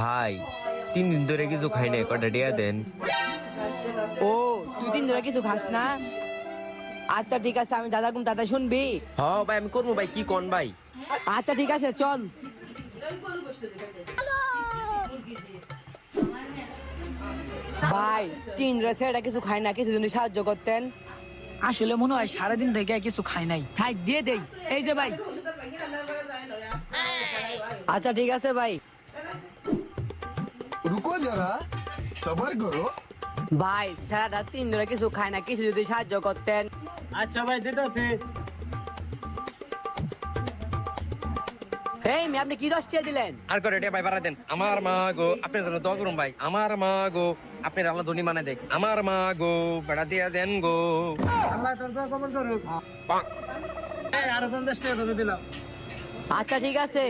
ভাই 3 দিন ধরে কিছু খাই নাই, কটা টিয়া দেন। ও তুই 3 দিন ধরে কিছু খাস না? আচ্ছা ঠিক আছে, আমি দাদা দাদা শুনবি। হ্যাঁ ভাই আমি করবো ভাই, কি কোন ভাই। আচ্ছা ঠিক আছে চল। ভাই 3 দিন ধরে কিছু খাই না, কিছু যদি সাহায্য করতেন। আসলে মনে হয় সারাদিন থেকে কিছু খাই নাই, থাক দিয়ে দেই। এই যে ভাই, আচ্ছা ঠিক আছে ভাই। रुको जरा सबर करो। ভাই সারাটা 3 দিন ধরে কিছু খাই না, কিছু যদি সাহায্য করতেন। আচ্ছা ভাই দিতেছি। এই আপনি কি 10 টাকা দিলেন? আর করে টিয়া ভাই বাড়া দেন। আমার মা গো, আপনি জন্য দোয়া করুন ভাই। আমার মা গো, আপনি আল্লাহ ধনী মানে দেখ। আমার মা গো, বেড়া দিয়া দেন গো। আল্লাহ তোর দোয়া কবুল করুক। এই আরো 50 টাকা ধরে দিলাম। আচ্ছা ঠিক আছে।